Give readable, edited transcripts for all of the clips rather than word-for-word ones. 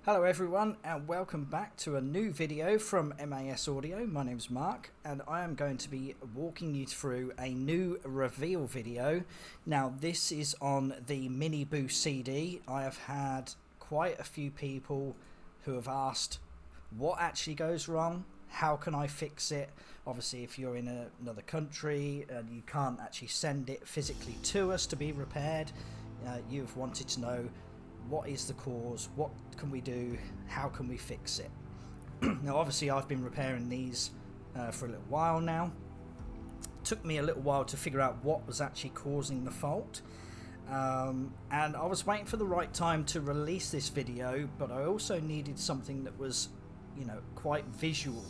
Hello everyone and welcome back to a new video from MAS Audio. My name's Mark and I am going to be walking you through a new reveal video. Now this is on the Mini Boost CD. I have had quite a few people who have asked what actually goes wrong, how can I fix it. Obviously if you're in another country and you can't actually send it physically to us to be repaired, you've wanted to know what is the cause, what can we do, how can we fix it. Now obviously I've been repairing these for a little while now. It took me a little while to figure out what was actually causing the fault, and I was waiting for the right time to release this video, but I also needed something that was, you know, quite visual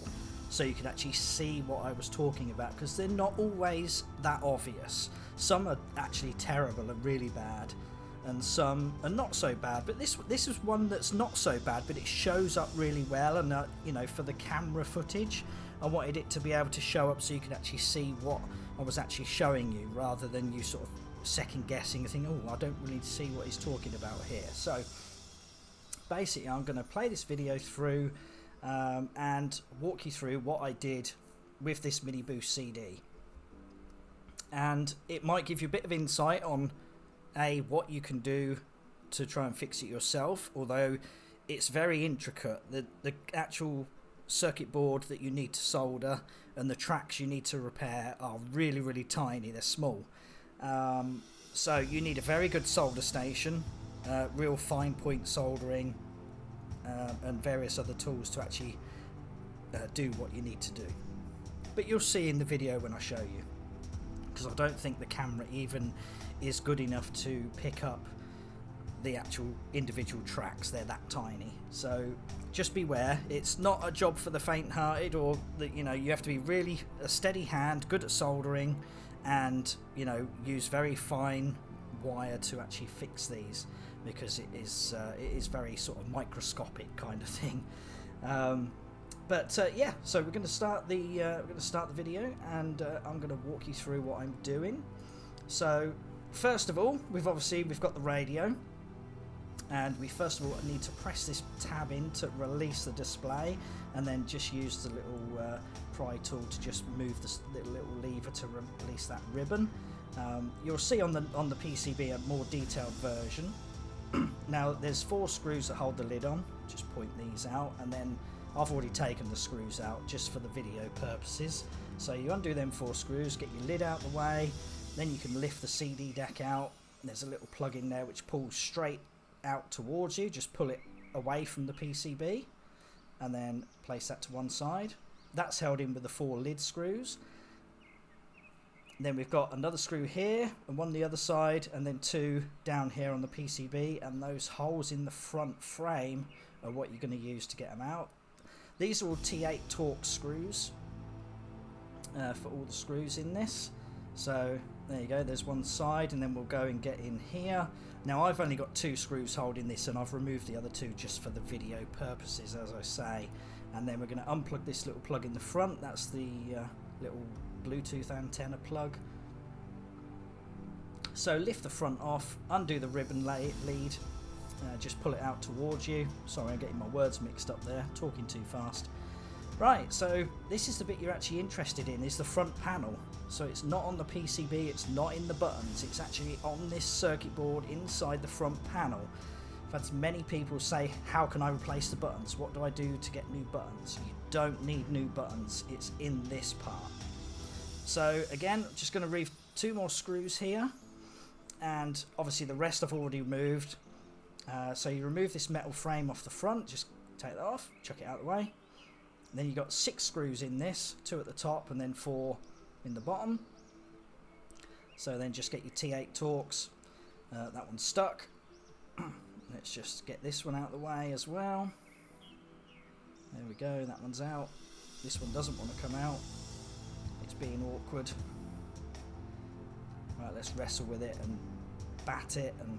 so you could actually see what I was talking about, because they're not always that obvious. Some are actually terrible and really bad, and some are not so bad, but this is one that's not so bad, but it shows up really well. And you know, for the camera footage I wanted it to be able to show up so you could actually see what I was actually showing you, rather than you sort of second guessing and thinking, oh, I don't really see what he's talking about here. So basically I'm going to play this video through and walk you through what I did with this Mini Boost CD, and it might give you a bit of insight on what you can do to try and fix it yourself, although it's very intricate. The actual circuit board that you need to solder and the tracks you need to repair are really tiny, they're small. So you need a very good solder station, real fine point soldering, and various other tools to actually do what you need to do. But you'll see in the video when I show you, because I don't think the camera even is good enough to pick up the actual individual tracks. They're that tiny. So just beware, it's not a job for the faint-hearted, or that, you know, you have to be really a steady hand, good at soldering, and, you know, use very fine wire to actually fix these, because it is very sort of microscopic kind of thing. Yeah, so we're going to start the video, and I'm going to walk you through what I'm doing. So first of all, we've got the radio, and we first of all need to press this tab in to release the display, and then just use the little pry tool to just move this little lever to release that ribbon. You'll see on the PCB a more detailed version. Now there's 4 screws that hold the lid on. Just point these out, and then I've already taken the screws out just for the video purposes. So you undo them 4 screws, get your lid out the way, then you can lift the CD deck out. There's a little plug in there which pulls straight out towards you. Just pull it away from the PCB and then place that to one side. That's held in with the 4 lid screws. Then we've got another screw here and one on the other side, and then 2 down here on the PCB, and those holes in the front frame are what you're going to use to get them out. These are all T8 Torx screws for all the screws in this. So there you go, there's one side, and then we'll go and get in here. Now I've only got 2 screws holding this, and I've removed the other 2 just for the video purposes, as I say. And then we're going to unplug this little plug in the front. That's the little Bluetooth antenna plug. So lift the front off, undo the ribbon lead, just pull it out towards you. Sorry, I'm getting my words mixed up there, talking too fast. Right, so this is the bit you're actually interested in, is the front panel. So it's not on the PCB, it's not in the buttons, it's actually on this circuit board inside the front panel. I've had many people say, how can I replace the buttons? What do I do to get new buttons? You don't need new buttons, it's in this part. So again, I'm just going to remove 2 more screws here, and obviously the rest I've already removed. So you remove this metal frame off the front, just take that off, chuck it out of the way. And then you've got 6 screws in this, 2 at the top and then 4 in the bottom. So then just get your T8 Torx. That one's stuck. Let's just get this one out of the way as well. There we go, that one's out. This one doesn't want to come out. It's being awkward. Right, let's wrestle with it and bat it and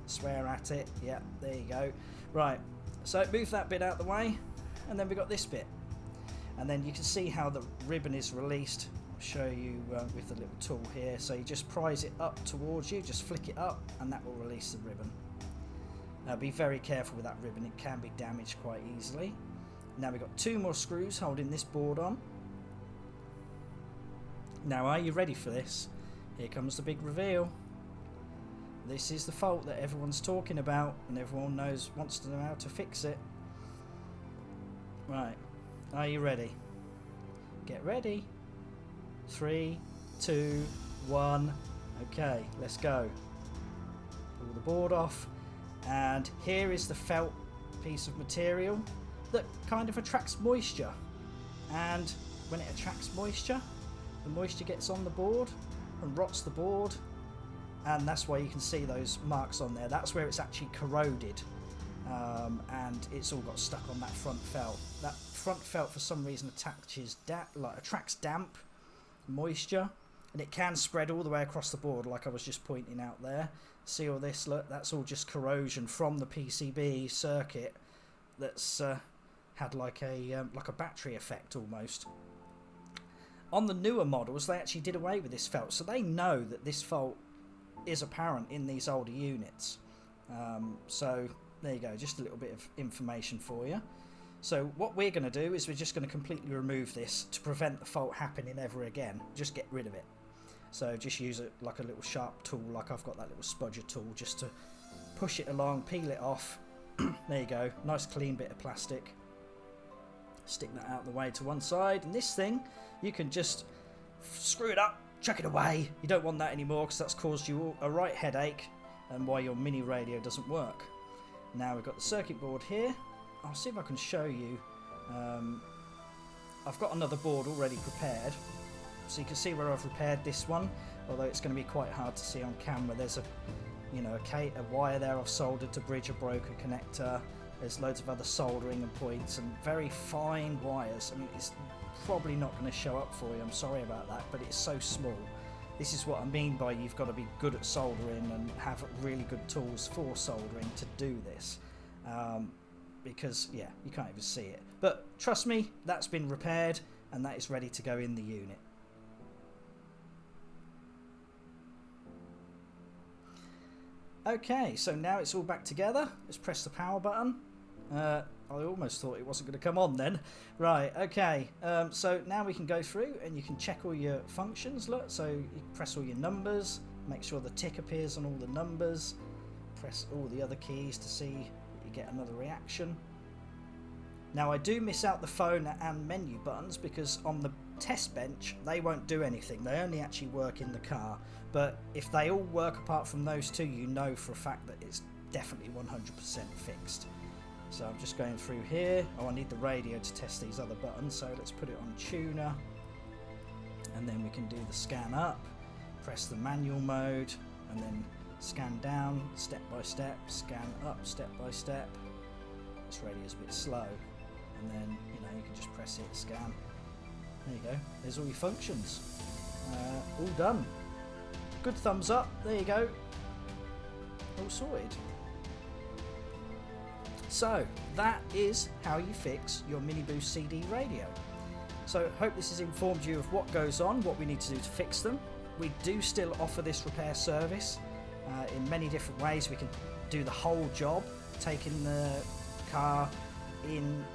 swear at it. Yeah, there you go. Right, so move that bit out of the way, and then we've got this bit. And then you can see how the ribbon is released. I'll show you with the little tool here. So you just prise it up towards you, just flick it up, and that will release the ribbon. Be very careful with that ribbon, it can be damaged quite easily. Now we've got 2 more screws holding this board on. Now are you ready for this? Here comes the big reveal. This is the fault that everyone's talking about and everyone wants to know how to fix it. Right, are you ready? Get ready. 3, 2, 1. Okay, let's go. Pull the board off, and here is the felt piece of material that kind of attracts moisture. And when it attracts moisture, the moisture gets on the board and rots the board, and that's why you can see those marks on there. That's where it's actually corroded, and it's all got stuck on that front felt. That front felt for some reason attracts damp, moisture, and it can spread all the way across the board, like I was just pointing out there. See all this? Look, that's all just corrosion from the PCB circuit that's had like a battery effect almost. On the newer models, they actually did away with this felt, so they know that this fault is apparent in these older units. So there you go, just a little bit of information for you. So what we're going to do is we're just going to completely remove this to prevent the fault happening ever again. Just get rid of it. So just use it like a little sharp tool, like I've got that little spudger tool, just to push it along, peel it off. There you go, nice clean bit of plastic. Stick that out of the way to one side, and this thing, you can just screw it up, chuck it away. You don't want that anymore because that's caused you a right headache and why your mini radio doesn't work. Now we've got the circuit board here. I'll see if I can show you. I've got another board already prepared, so you can see where I've repaired this one, although it's going to be quite hard to see on camera. There's a wire there I've soldered to bridge a broken connector. There's loads of other soldering and points and very fine wires. I mean, it's probably not going to show up for you, I'm sorry about that, but it's so small. This is what I mean by you've got to be good at soldering and have really good tools for soldering to do this. Because, yeah, you can't even see it. But trust me, that's been repaired and that is ready to go in the unit. Okay, so now it's all back together. Let's press the power button. I almost thought it wasn't going to come on then. Right, okay, so now we can go through and you can check all your functions. Look, so you press all your numbers, make sure the tick appears on all the numbers, press all the other keys to see that you get another reaction. Now I do miss out the phone and menu buttons because on the test bench they won't do anything, they only actually work in the car, but if they all work apart from those two, you know for a fact that it's definitely 100% fixed. So I'm just going through here. Oh, I need the radio to test these other buttons, so let's put it on tuner, and then we can do the scan up, press the manual mode, and then scan down step by step, scan up step by step. This radio's a bit slow, and then you can just press it, scan. There you go, there's all your functions, all done. Good thumbs up, there you go, all sorted. So that is how you fix your Mini Boost CD radio. So hope this has informed you of what goes on, what we need to do to fix them. We do still offer this repair service in many different ways. We can do the whole job, taking the car in,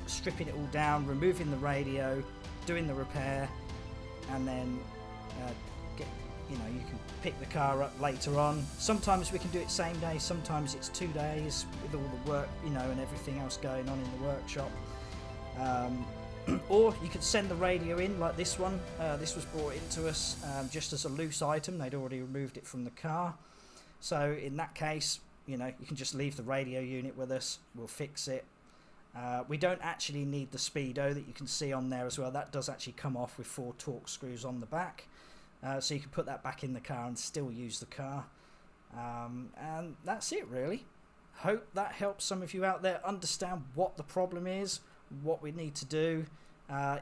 stripping it all down, removing the radio, doing the repair, and then you can pick the car up later on. Sometimes we can do it same day, sometimes it's 2 days with all the work and everything else going on in the workshop. Or you could send the radio in like this one. This was brought into us just as a loose item. They'd already removed it from the car, so in that case you can just leave the radio unit with us, we'll fix it. We don't actually need the speedo that you can see on there as well. That does actually come off with 4 Torx screws on the back. So you can put that back in the car and still use the car. And that's it really. Hope that helps some of you out there understand what the problem is, what we need to do.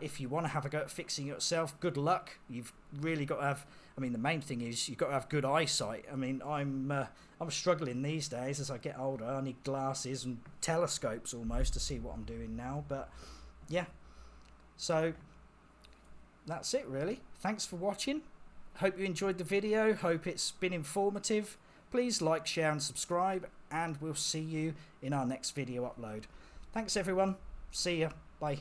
If you want to have a go at fixing it yourself, good luck. You've really got to have, the main thing is you've got to have good eyesight. I'm struggling these days as I get older. I need glasses and telescopes almost to see what I'm doing now. But yeah, so that's it really. Thanks for watching. Hope you enjoyed the video. Hope it's been informative. Please like, share and subscribe, and we'll see you in our next video upload. Thanks everyone. See ya. Bye.